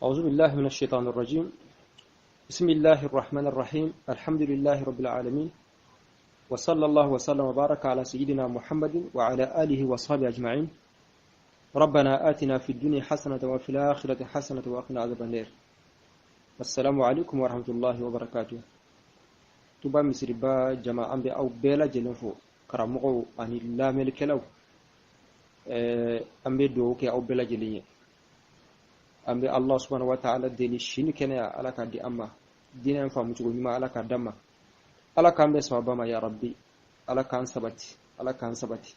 أعوذ بالله من الشيطان الرجيم. بسم الله الرحمن الرحيم. الحمد لله رب العالمين، وصلى الله وسلم وبارك على سيدنا محمد وعلى آله وصحبه أجمعين. ربنا آتنا في الدنيا حسنة وفي الآخرة حسنة وقنا عذاب النار. السلام عليكم ورحمة الله وبركاته. تبا مصر با جماعة أو بلا جلنفو كرامو أن الله ملك لو أمبي دوكي أو بلا جلية ambe Allah subhanahu wa ta'ala deni shini kene alaka di amma dina fa mutugo nyima alaka damma alaka ambe sababa ya rabbi alaka an sabati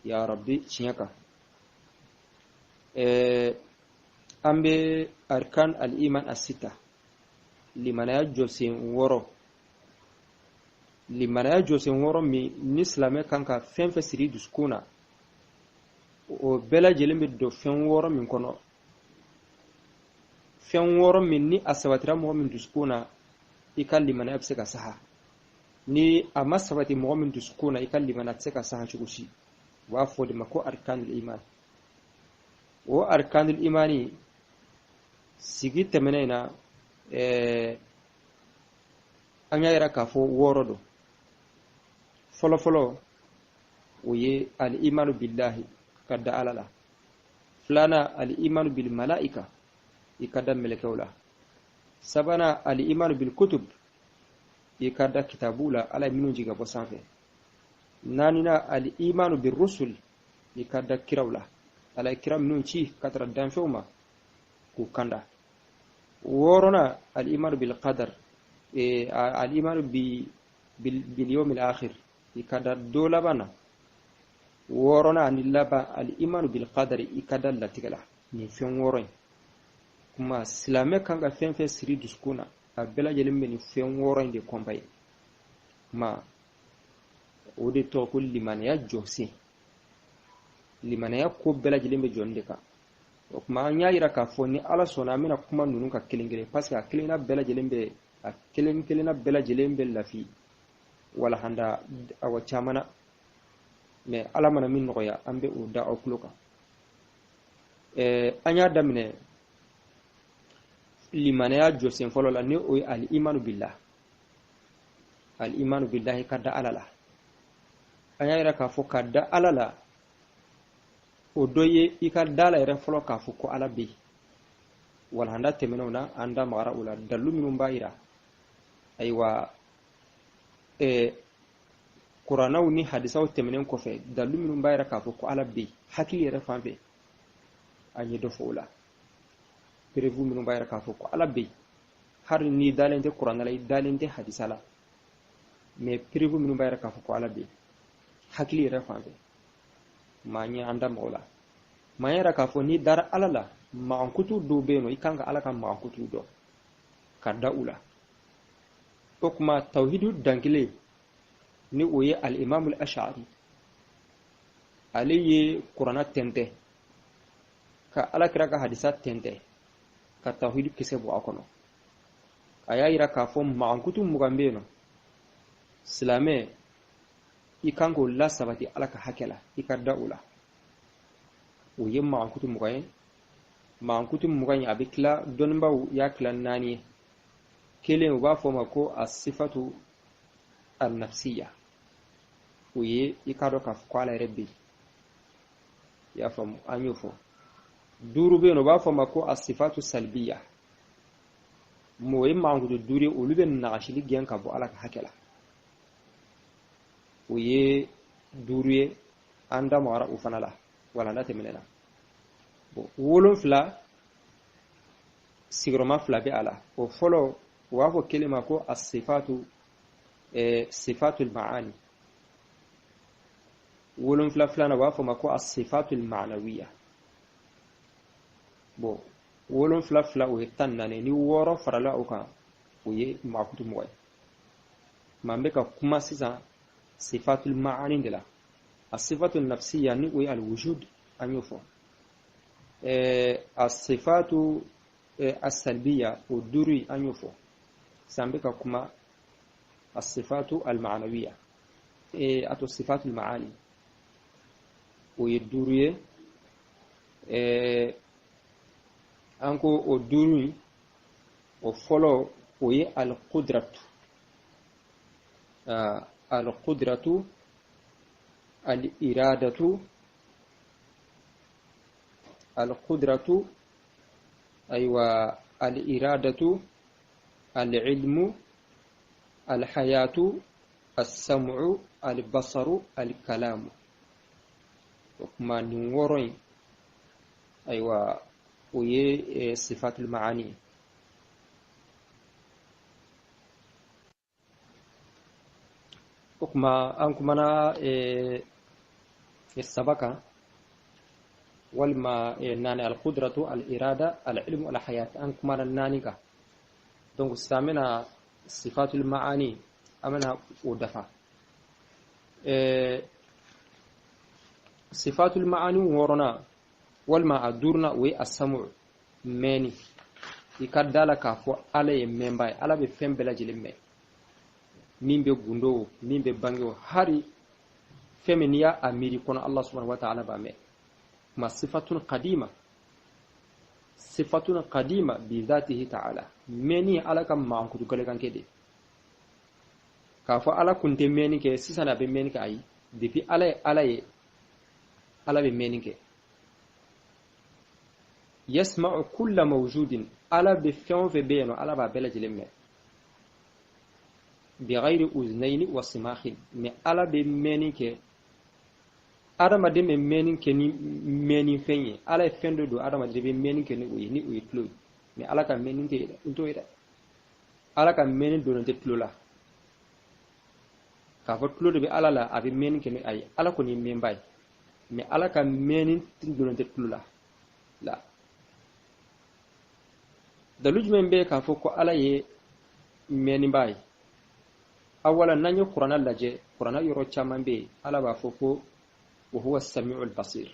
ya rabbi chinyaka ambe arkan al-iman as-sita limana ya josen woro mi nislame kanka fenfe siri duskuna o bela jelembe do fen woro min kono fen woro min ni asawatira mo min duskuna ikalli mana abseka saha ni amasawati mo min duskuna ikalli mana tseka saha chukushi wa fodi mako arkanul iman o arkanul imani sigite menena anyayra kafo woro do folo oye al imanu billahi kadda alala flana al imanu bil malaika ikada melekewla sabana al iman bil kutub ikada kitabula ala minun jiga bo sanfe nanina al iman bir rusul ikada kirawla ala kiram nun ci katra dan fewma ku kanda worona al iman bil qadar al iman bil yawm al akhir ikada dola bana worona anillaba al iman bil qadar ikada latigala ni fen woron kuma silame kanga fenfe siri duskuna a bela jelimbe ni fen woro inde kompay ma ode to ko limanaya jose limanaya ko bela jelimbe jonde ka kuma nyaayira ka foni ala sona mina kuma nunu ka kelingere parce que kelina bela jelimbe a kelina bela jelimbe lafi wala handa awa chamana me ala mana min noya ambe o da okloka anya damne limanaya josen folo la ne o al imanu billahi kadda alala anyayra ka fo kadda alala o doye ikadda la ere folo ka fo ko ala be wala handa temenona anda mara ula dalu minum bayira aywa qur'ana ni hadisa o temenen ko fe dalu minum bayira ka fo ko ala be hakili ere fambe anyi do fo ula prevu minum bayra ka fo ko ala be har ni dalente qur'an lay dalente hadisa la mais prevu minum bayra ka fo ko ala be hakili refabe manya anda mola mayra ka fo ni dar alala ma an kutu do be no ikanga ala kan ma an kutu do kada ula okuma tauhidu dankile ni oye al imam al ash'ari aliye qur'ana tente ka ala kira ka hadisa tente ka tauhid kise bo akono ayayira ka fo ma'ankutum mugambeno silame ikango la sabati alaka hakela ikadda ula o yemma ma'ankutum mugayen abikla don bawu ya klan nani kele ba fo mako as-sifatu an-nafsiyya oye ikado ka fo ala rabbi ya fam anyufo duru be no ba fa mako as-sifatu salbiya mo yimma ngudu duri uluben na ashili gen ka bo alaka hakela oye duruye anda mara ufanala wala ndate minena bo wolon fla sigroma fla be ala o folo wa ko kelima ko as-sifatu sifatu al-ma'ani wolon fla na wa fa mako as-sifatu al-ma'nawiyya bo wolon fla o tannane ni woro farala o kan o ye makutu moy mambe ka kuma sisa sifatul ma'ani dela as-sifatul nafsiyya ni o al-wujud an yufo as-sifatu as-salbiyya o duri an yufo sambe ka kuma as-sifatu al-ma'nawiyya ato sifatul ma'ani o ye duriye anko o duru o folo o ye al-qudratu al-qudratu al-iradatu al-qudratu aywa al-iradatu al-ilmu al-hayatu as-sam'u al-basaru al-kalamu kuma nin woron aywa o ye sifatul maani kuma an kuma na sabaka walma nani al-qudratu al-irada al-ilmu al-hayat an kuma na nani ka donc samina sifatul maani amana o dafa sifatul maani worona walma adurna we asamu meni ikadala ka fo ala ye membay ala be fembela jilime min be gundo min be bango hari femeniya amiri kono Allah subhanahu wa ta'ala ba me ma sifatun qadima bi dhatihi ta'ala meni ala kam ma ko gale kan kede ka fo ala kunte meni ke sisana be meni ka ayi depuis ala be meni ke yasma'u kulla mawjudin ala be fɛn fɛ be yeno ala ba bɛɛ lajɛlen mɛn bi ghayri uznaini wa simakhin mais ala be mɛnni kɛ adamaden bɛ mɛnni kɛ ni mɛnni fɛn ye ala ye fɛn dɔ don adamaden bɛ mɛnni kɛ ni o ye tulo ye mais ala ka mɛnni tɛ n t'o ye dɛ ala ka mɛnni donnen tɛ tulo la k'a fɔ tulo de bɛ ala la a bɛ mɛnni kɛ ni a ye ala kɔni ye mɛnba ye mais ala ka mɛnni donnen tɛ tulo la dalu jumɛn bɛ k'a fɔ ko ala ye mɛnniba ye awala n'an ye kuranna lajɛ kuranna yɔrɔ caman bɛ yen ala b'a fɔ ko wa huwa as-sami'u al-basir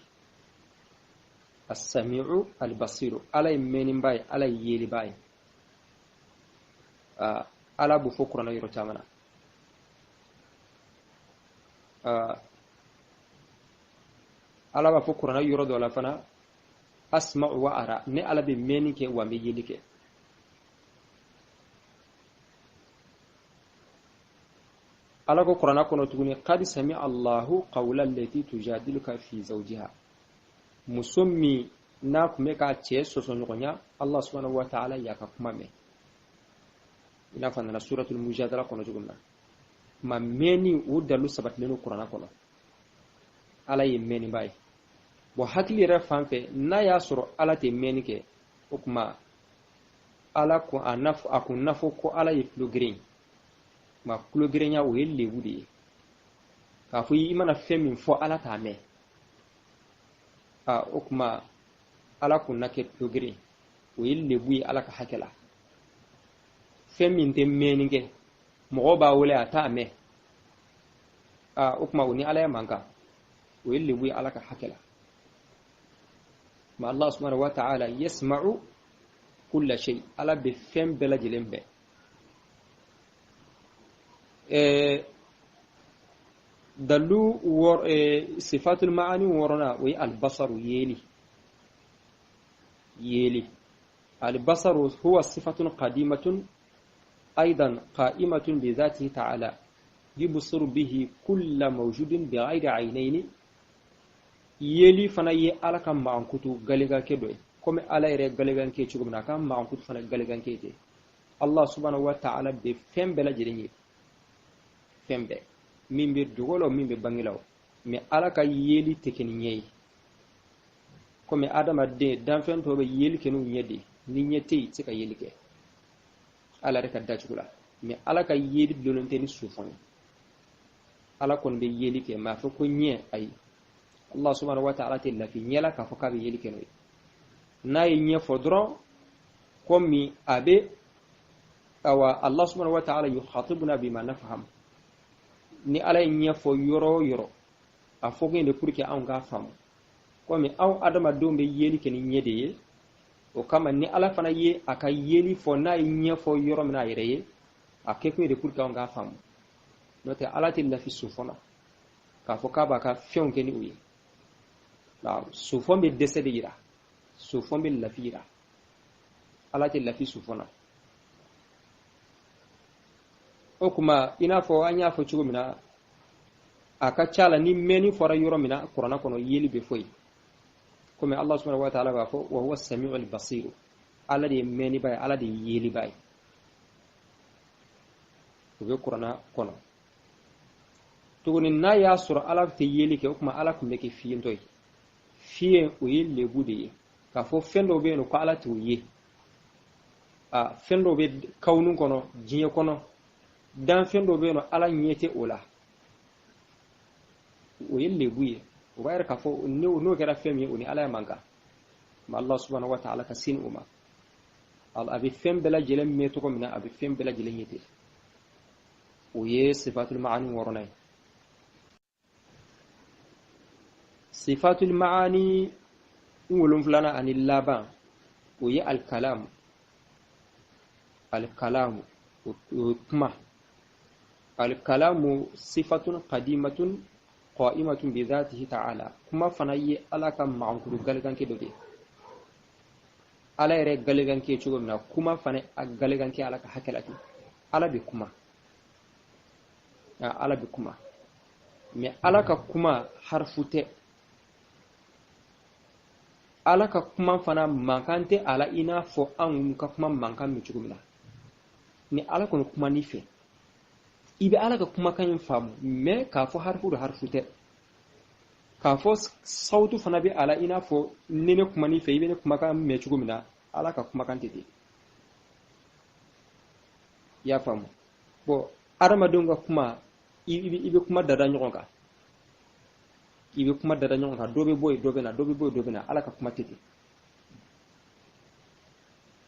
as-sami'u al-basir ala ye mɛnniba ye ala ye yeliba ye ala b'o fɔ kuranna yɔrɔ caman na ala b'a fɔ kuranna yɔrɔ dɔ la fana asma'u wa ara ne ala bɛ mɛnni kɛ wa n bɛ yeli kɛ ala ko kuranna kɔnɔ tuguni qad sami'a Allahu qawla allati tujadiluka fi zawjiha muso min n'a kun bɛ k'a cɛ sɔsɔ ɲɔgɔnya Allah subhanahu wa ta'ala y'a ka kuma mɛn i n'a fɔ a nana suratul mujadala kɔnɔ cogo min na ma mɛnni o dalu sabatilen don kuranna kɔnɔ ala ye mɛnniba ye bon hakili yɛrɛ fan fɛ n'a y'a sɔrɔ ala tɛ mɛnni kɛ o kuma ala ko a kun nafɔ ko ala ye tulo geren ma tulo gerenya o ye lebu de ye k'a fɔ i mana fɛn min fɔ ala t'a mɛn o kuma ala kun na kɛ tulo geren o ye lebu ye ala ka hakɛ la fɛn min tɛ mɛnni kɛ mɔgɔ b'a wele a t'a mɛn o kuma o ni ala ye man kan o ye lebu ye ala ka hakɛ la ma Allah subhanahu wa ta'ala yasma'u kulla shay ala be fɛn bɛɛ lajɛlen bɛɛ dalu sifatul ma'ani worona o ye albasaru yeli albasaru huwa sifatun qadimatun aidan qa'imatun bi dhatihi ta'ala yubsiru bihi kulla mawjudin bi ghayri aynayni yeli fana ye ala ka maankutu galiganke do comme ala yɛrɛ galiganke cogo min na ka maankutu fana galiganke te Allah subhanahu wa ta'ala be fɛn bɛɛ lajɛlen ye fɛn bɛɛ min bɛ dogo la min bɛ bange la mais ala ka yeli tɛ kɛ ni ɲɛ ye comme adamaden danfɛn tɔw bɛ yeli kɛ n'u ɲɛ de ni ɲɛ tɛ yen i tɛ se ka yeli kɛ ala yɛrɛ ka dacogo la mais ala ka yeli dulonlen tɛ ni sufɔn ye ala kɔni bɛ yeli kɛ mais a fɔ ko ɲɛ ayi Allah subhanahu wa ta'ala tɛ lafi ɲɛ la k'a fɔ k'a bɛ yeli kɛ n'o ye n'a ye ɲɛ fɔ dɔrɔn comme a bɛ Allah subhanahu wa ta'ala yukhatibuna bima nafham ni ala ye ɲɛ fɔ yɔrɔ o yɔrɔ a fɔ kun de pour que anw k'a faamu comme anw adamadenw bɛ yeli kɛ ni ɲɛ de ye o kama ni ala fana ye a ka yeli fɔ n'a ye ɲɛ fɔ yɔrɔ min a yɛrɛ ye a kɛ kun de pour que anw k'a faamu n'o tɛ ala tɛ lafi sufɔn na k'a fɔ k'a b'a ka fɛnw kɛ ni o ye sufɔn bɛ dɛsɛ de yira sufɔn bɛ lafi yira ala te lafi sufona o kuma ina fo anya fo chugo mina aka chala ni meni fora yoro mina qur'ana kono yeli be foyi kuma Allah subhanahu wa ta'ala ba fo wa huwa as-sami'ul basir ala de meni bay ala de yeli bay be qur'ana kono tuguni na ya sura ala te yeli ke kuma ala kumbe ke fiyen toy fiyen o yelle bude ka fo fendo be no ko ala to ye a fendo be kawnun kono jiye kono dan fendo be no ala nyete ola o yelle buye o bayar ka fo no kera femi oni ala manka ma Allah subhanahu wa ta'ala ka sin uma al abi fem bela jelem meto ko mina abi fem bela jelem yete o ye sifatul maani woronay sifatul maani ngulum fulana anil laban o ye al kalam kuma al-kalamu sifatun qadimatun qa'imatun bi dhatihi ta'ala kuma fanaye ala kan ma'ankuru galgan ke dode ala yare galgan ke chugo na kuma fane a galgan ke ala ka hakalati ala bi kuma me ala ka kuma harfute ala ka kuma fana mankante ala ina fo an ka kuma mankan mi chugo ni ala kono kuma ni fe ibe ala ka kuma kan famu me ka fo harfu da harfu te ka fo sautu fana bi ala ina fo nene kuma ni fe ibe ne kuma kan me chugo mina ala ka kuma kan tete ya famu bo arama dunga kuma ibe kuma dada nyonga ka ibe kuma dada nyonga ka dobe boy dobe na ala ka kuma tete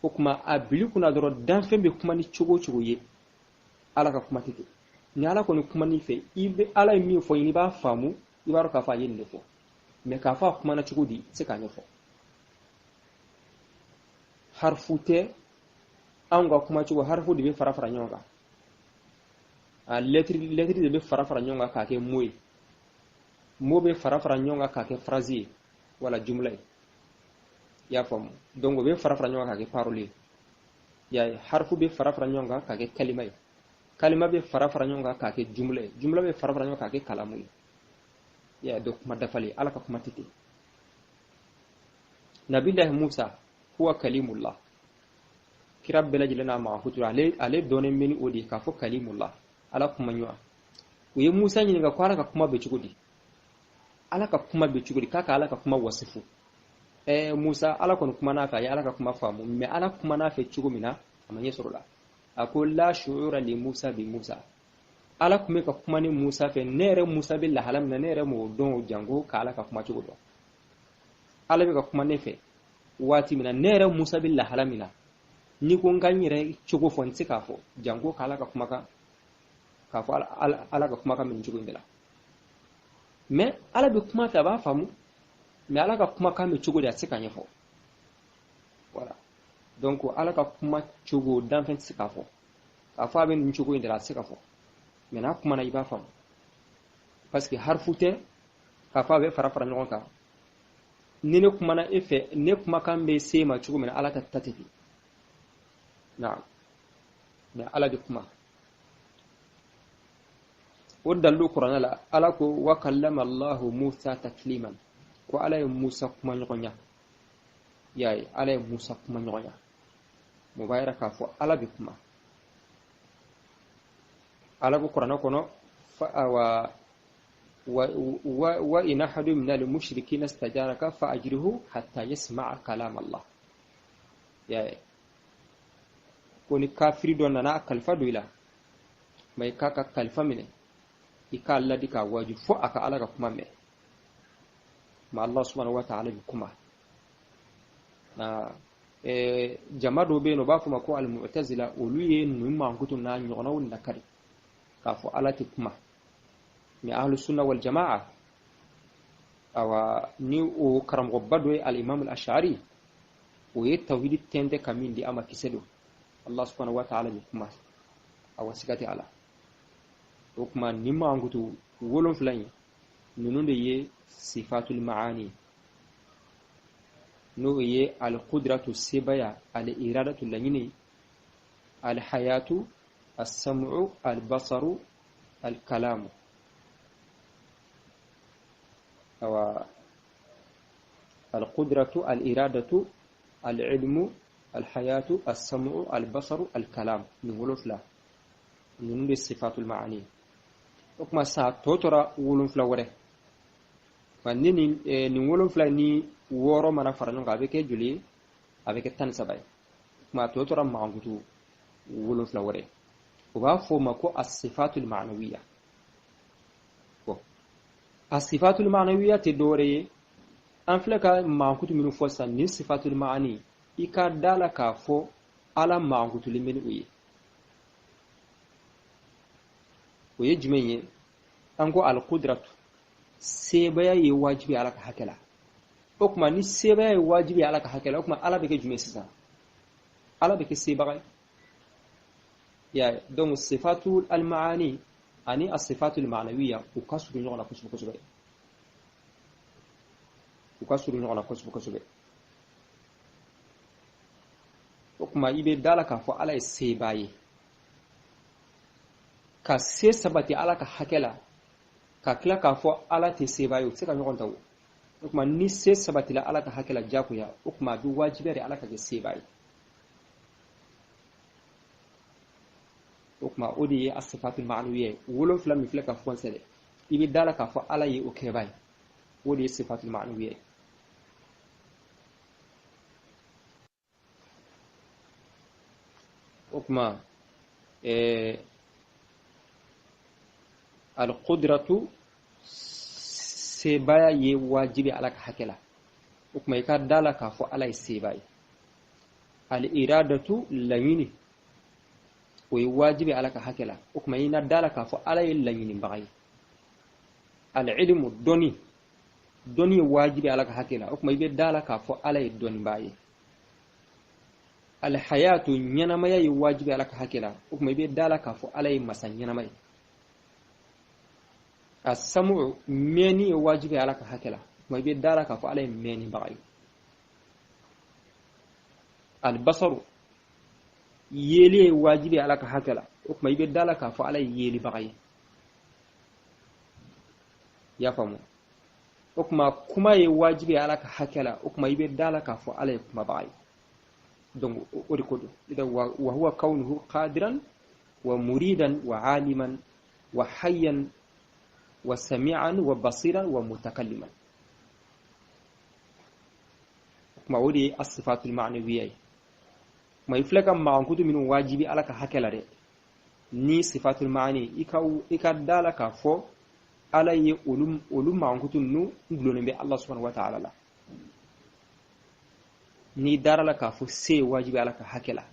ko kuma a bili kuna doro dan fembe kuma ni chugo ye ala ka kuma tete ni ala ko ni kuma ni fe ibe ala mi fo ni ba famu ibaro ka fa yin ne fo me ka fa kuma na chugo di se ka ne fo harfute anga kuma chugo harfu di be fara nyonga a letri de be fara nyonga ka ke moy mo be fara nyonga ka ke phrase wala jumla ya fam dongo be fara nyonga ka ke parole ya harfu be fara nyonga ka ke kalima be fara nyonga ka ke jumla be fara nyonga ka ke kalamu ya do kuma dafali ala ka kuma titi nabillahi Musa huwa kalimullah kirab bela jilana ma futura ale donen meni odi ka fo kalimullah ala kuma nywa uye Musa nyi ga kwara ka kuma be chugudi ala ka kuma be chugudi kaka ala ka kuma wasifu Musa ala kon kuma na ka ya ala ka kuma famu me ala kuma na fe chugumina amanye sorola akol la shu'ura li Musa bi Musa ala kuma ka kuma ni Musa fe nere Musa billahi halam na nere mo don jango ka ala ka kuma chugudo ala be ka kuma ne fe wati mina nere Musa billahi halamina ni ko nganyire chugo fonti ka fo jango ka ala ka kuma ka fo ala ka kuma ka min chugundela me ala be kuma ta ba famu me ala ka kuma ka mi chugo da tsika nyefo voilà donc ala ka kuma chugo dan fen tsika fo ka fa ben mi chugo indela tsika fo me na kuma na iba famu parce que harfute ka fa be fara nyon ka ni ne kuma na efe ne kuma kan be sema chugo me ala ta tatifi na me ala be kuma ودلو قرآن لا ألاكو وكلم الله موسى تكليما وعلى موسى كما نغنيا ياي على موسى كما نغنيا مبارك فو على بكما على قرآن كنا وإن أحد من المشركين استجارك فأجره حتى يسمع كلام الله ياي كوني كافر دوننا كلفا دويلا ما يكاكا كلفا منه ika Allah dika waji fo aka alaga kuma me ma Allah subhanahu wa ta'ala bi kuma na jamado be no ba kuma ko al mu'tazila uluye no ma ngutu na nyono won nakari ka fo alati kuma mi ahlus sunna wal jamaa awa ni o karam gobbado al imam al ash'ari o ye tawhid tende kamindi ama kisedo Allah subhanahu wa ta'ala bi kuma awa sikati ala وكما نما انغتو ولون فلاني نونو دي صفات المعاني no ye al-qudratu sibaya al-iradatu lanyini al-hayatu as-sam'u al-basaru al-kalamu awa al-qudratu al-iradatu al-ilmu al-hayatu as-sam'u al-basaru al-kalam ni wolofla ni nde sifatul maani okuma sa totora wolofla wore manini ni wolofla ni woro mana farano avec juli avec tan sabay ma totora maangutu wolofla wore uba fo mako as-sifatul ma'nawiyya ko as-sifatul ma'nawiyya te dore an flaka maangutu minu fo san ni sifatul ma'ani ika dala ka fo ala maangutu limeni uye jumenye ango al-qudratu sebaya ye wajibi ala ka hakala okuma ni sebaya ye wajibi ala ka hakala okuma ala beke jume sisa ala beke sebaya ya donc sifatul al-maani ani as-sifatul ma'nawiyya ukasuru nyona kusube okuma ibe dala ka fo ala sebaye ka se sabati ala ka hakala ka kila ka fo ala te sebayo se ka nyɔgɔn tawo okuma ni se sabati la ala ka hakala jakuya okuma bi wajibere ala ka ke sebaye okuma odi ye as-sifatul ma'nawiyya wolo fla mi fla ka fo sele ibi dala ka fo ala ye o kebay odi ye sifatul ma'nawiyya okuma al-qudratu sebaya ye wajibi ala ka hakela okuma ika dala ka fo ala sebaye al-iradatu lamini o ye wajibi ala ka hakela okuma ina dala ka fo ala ye lanyini bagay al-ilmu doni ye wajibi ala ka hakela okuma ibe dala ka fo ala ye doni baye al-hayatu nyanamaya ye wajibi ala ka hakela okuma ibe dala ka fo ala ye masa nyanamaya as-sam'u meni ye wajibi ala ka hakela okuma ibe dala ka fo ala ye meni bagay al-basaru yeli wajibi ala ka hakala okuma ibe dala ka fo ala yeli bagay ya famu okuma kuma ye wajibi ala ka hakala okuma ibe dala ka fo ala kuma bagay donc odi kodo ida wa huwa kaunuhu qadiran wa muridan wa aliman wa hayyan wa sami'an wa basiran wa mutakalliman okuma odi as-sifatul ma'nawiyya mai flaka maankutu min wajibi ala ka hakela de ni sifatul maani ika dala ka fo ala ye ulum maankutu nu ngulone be Allah subhanahu wa ta'ala la ni darala ka fo se wajibi ala ka hakela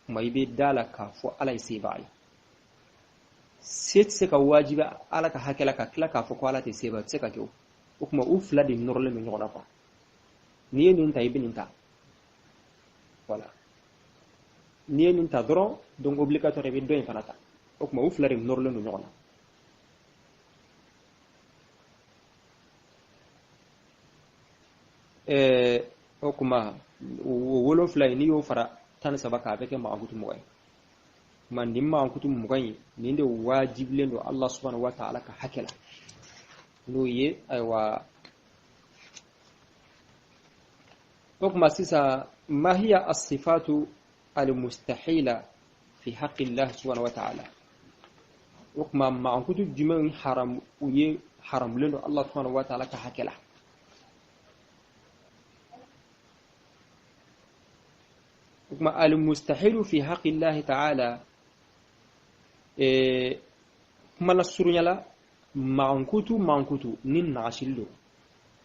mai be dala ka fo ala se bai se ka wajibi ala ka hakela ka kila ka fo ko ala te se ba se ka ko kuma ufla de norle me ngona ko ni en ta ibn ta voilà ni en ta dron donc obligatoire be doy fanata okuma uflare norle no nyona okuma wolo flay ni yo fara tan sabaka avec ma agutu moy man dimma agutu moy ni nde wajible ndo Allah subhanahu wa ta'ala ka hakela no ye aywa okuma sisa ma hiya as-sifatu al-mustahila fi haqqi Allah subhanahu wa ta'ala okuma ma agutu jumen haram uye haram lendo Allah subhanahu wa ta'ala ka hakela okuma al-mustahilu fi haqqi Allah ta'ala kuma la surunyala mankutu nin nashillo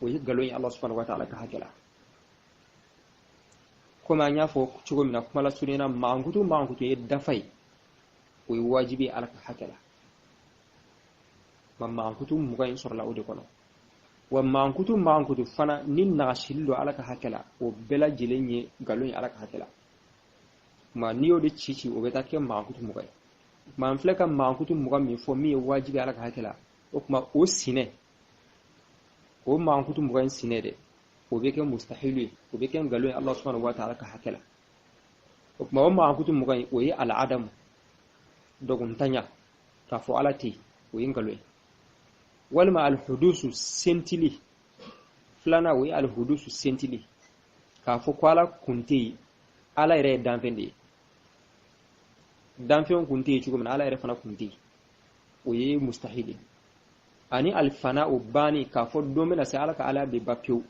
oye galoyi Allah subhanahu wa ta'ala ka hakela kuma anya fo chugo mina kuma la surunyana mankutu ye dafai oye wajibi ala ka hakela mankutu mugayin sorla ode kono wa mankutu fana nin nashillo ala ka hakela o bela jilenye galoyi ala ka hakela ma niyo de cici o beta ke mankutu mugay man fleka mankutu mugam mi fo mi wajibi ala ka hakela o kuma o sine o mankutu mugay sine de o be kɛ mustahilu ye o be kɛ ngalon ye Allah subhanahu wa ta'ala ka hakɛ la o kuma o mankutu mugan o ye al-adam dogontanya k'a fɔ ala tɛ o ye ngalon ye walima al-hudusu sentili filanan o ye al-hudusu sentili k'a fɔ ko ala kun tɛ yen ala yɛrɛ ye danfɛn de ye danfɛnw kun tɛ yen cogo min na ala yɛrɛ fana kun tɛ yen o ye mustahil ani al-fana o banni k'a fɔ don bɛna se ala ka ala bɛ ba pewu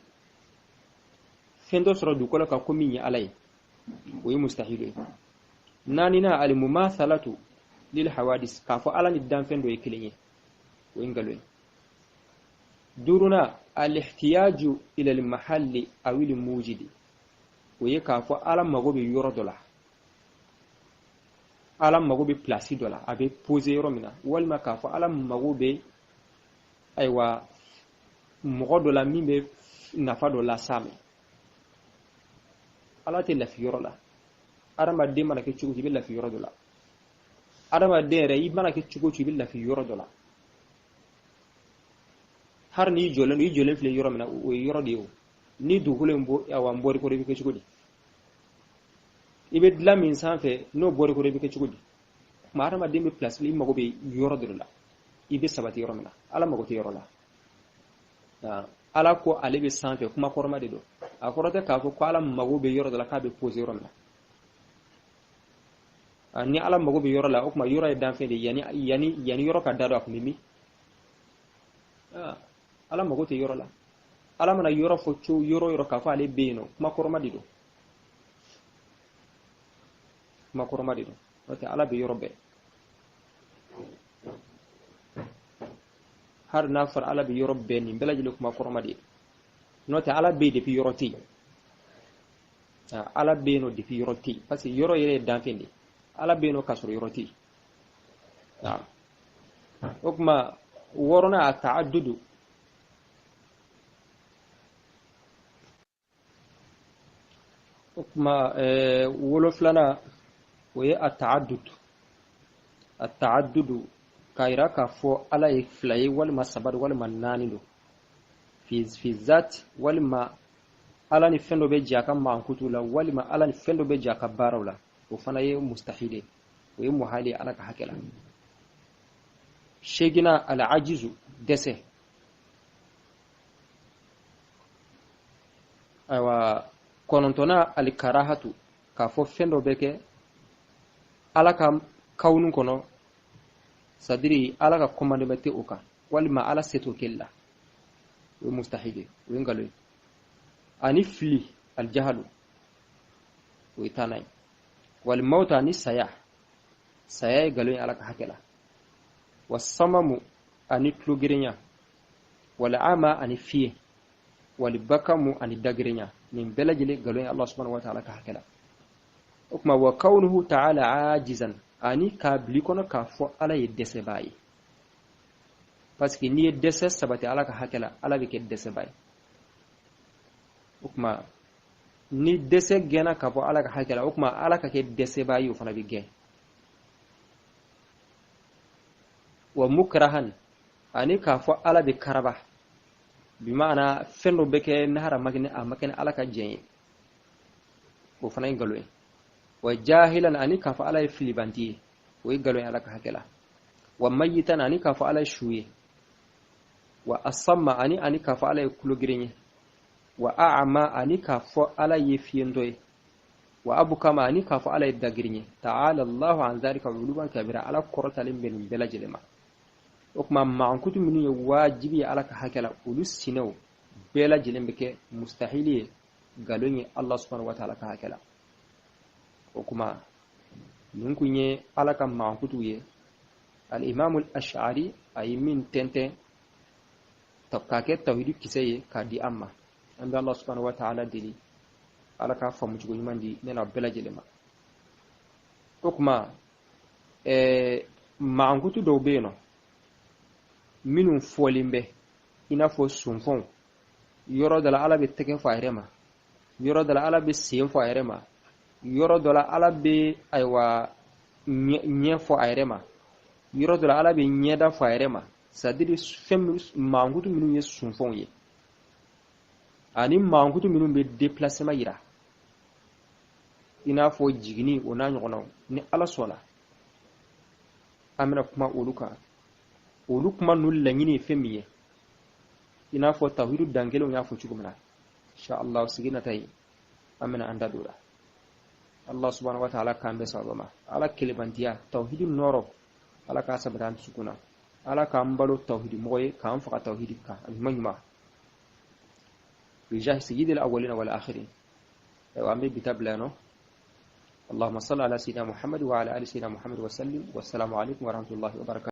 fɛn dɔ sɔrɔ dugukolo kan ko min ye ala ye o ye mustahil ye naanina al-mumathalatu lil hawadis k'a fɔ ala ni danfɛn dɔ ye kelen ye o ye ngalon ye duruna al-ihtiyaju ila al-mahalli aw al-mujidi o ye k'a fɔ ala mago bɛ yɔrɔ dɔ la ala mago bɛ place dɔ la a bɛ poser yɔrɔ min na walima k'a fɔ ala mago bɛ ayiwa mɔgɔ dɔ la min bɛ nafa dɔ las'a ma ala tɛ lafi yɔrɔ la adamaden mana kɛ cogo i bɛ lafi yɔrɔ dɔ la adamaden yɛrɛ i mana kɛ cogo i bɛ lafi yɔrɔ dɔ la har ni jɔlen filɛ yɔrɔ min na o ye yɔrɔ de ye o ni dugukolo in n bɔri kɔrɔ i bɛ kɛ cogo di i bɛ dilan min sanfɛ n'o bɔri kɔrɔ i bɛ kɛ cogo di kuma adamaden bɛ place i mago bɛ yɔrɔ dɔ la i bɛ sabati yɔrɔ min na ala mago tɛ yɔrɔ la ala ko ale bɛ sanfɛ kuma kɔrɔma de don a kɔrɔ tɛ k'a fɔ ko ala mago bɛ yɔrɔ dɔ la k'a bɛ poser yɔrɔ min na ni ala mago bɛ yɔrɔ la o kuma yɔrɔ ye danfɛn de yani yɔrɔ ka da dɔ a kun bɛ min ala mago tɛ yɔrɔ la ala mana yɔrɔ fɔ yɔrɔ k'a fɔ ale bɛ yen nɔ kuma kɔrɔma de don kuma kɔrɔma de don n'o tɛ ala bɛ yɔrɔ bɛɛ har n'a fɔra ala bɛ yɔrɔ bɛɛ nin bɛɛ lajɛlen kuma kɔrɔma de ye n'o tɛ ala bɛ yen depuis yɔrɔ tɛ yen ala bɛ yen nɔ depuis yɔrɔ tɛ yen parce que yɔrɔ yɛrɛ ye danfɛn de ye ala bɛ yen nɔ k'a sɔrɔ yɔrɔ tɛ yen o kuma wɔɔrɔnan a ta'addudu o kuma wolonfilanan o ye a ta'addudu k'a yira k'a fɔ ala ye fila ye walima saba walima naani don fi zat walima ala ni fɛn dɔ bɛ jɛ a ka mankutu la walima ala ni fɛn dɔ bɛ jɛ a ka baaraw la o fana ye mustahil ye o ye muhal ye ala ka hakɛ la segina al-ajizu dɛsɛ ayiwa kɔnɔntɔnna al-karahatu k'a fɔ fɛn dɔ bɛ kɛ ala ka kawunu kɔnɔ sadiri ala ka commandement tɛ o kan walima ala se t'o kɛli la o ye mustahil ye o ye ngalon ye ani fili al-jahalu o ye tana ye wal mauta ani saya ye ngalon ye ala ka hakɛ la wasamamu ani tulogirenya wal ama ani fiye wal bakamu ani dagirenya nin bɛɛ lajɛlen ngalon ye Allah subhanahu wa ta'ala ka hakɛ la o kuma wa kaunuhu ta'ala ajizan ani k'a bili kɔnɔ k'a fɔ ala ye dɛsɛbaa ye parce que n'i ye dɛsɛ sabati ala ka hakɛ la ala bɛ kɛ dɛsɛbaa ye o kuma ni dɛsɛ gɛnna k'a fɔ ala ka hakɛ la o kuma ala ka kɛ dɛsɛbaa ye o fana bɛ gɛn wa mukrahan ani k'a fɔ ala bɛ karaba bi ma'ana fɛn dɔ bɛ kɛ nahara a ma kɛ ala ka jɛn ye o fana ye ngalon ye wa jahilan ani k'a fɔ ala ye filibanti ye o ye ngalon ye ala ka hakɛ la wa mayitan ani k'a fɔ ala ye su ye wa asamma ani k'a fɔ ala ye kulogirin ye wa a'ama ani k'a fɔ ala ye fiyentɔ ye wa abukama ani k'a fɔ ala ye dagirin ye ta'ala Allahu an zalika uluban kabira ala kɔrɔtalen bɛ nin bɛɛ lajɛlen ma o kuma mankutu minnu ye wajibi ye ala ka hakɛ la olu sinɛw bɛɛ lajɛlen bɛ kɛ mustahili ye ngalon ye Allah subhanahu wa ta'ala ka hakɛ la o kuma nin kun ye ala ka mankutu ye al-imam al-ash'ari a ye min tɛntɛn k'a kɛ tawhidi kisɛ ye k'a di an ma an bɛ Allah subhanahu wa ta'ala deli ala ka faamu cogo ɲuman di ne na bɛɛ lajɛlen ma o kuma mankutu dɔw bɛ yen nɔ minnu fɔlen bɛ i n'a fɔ sunfɔnw yɔrɔ dɔ la ala bɛ tɛgɛ fɔ a yɛrɛ ma yɔrɔ dɔ la ala bɛ sen fɔ a yɛrɛ ma yɔrɔ dɔ la ala bɛ ayiwa ɲɛ fɔ a yɛrɛ ma yɔrɔ dɔ la ala bɛ ɲɛda fɔ a yɛrɛ ma c'est à dire fɛn mankutu minnu ye sunfɔnw ye ani mankutu minnu bɛ déplacement yira i n'a fɔ jigini o n'a ɲɔgɔnnaw ni ala sɔnna an bɛna kuma olu kan olu kuma ninnu laɲini ye fɛn min ye i n'a fɔ tawhidu dankelenw y'a fɔ cogo min na insha Allah sigi nata yen an bɛna an da don la Allah subhanahu wa ta'ala k'an bɛ sababa ma ala kelebantiya tawhidu nɔrɔ ala k'a sabati an dusukun na ala k'an balo tawhidi mɔgɔ ye k'an faga tawhidi kan a ɲuman ɲuman بجاه سيد الأولين والآخرين وأمي بتبلانه اللهم صل على سيدنا محمد وعلى آل سيدنا محمد وسلم والسلام عليكم ورحمة الله وبركاته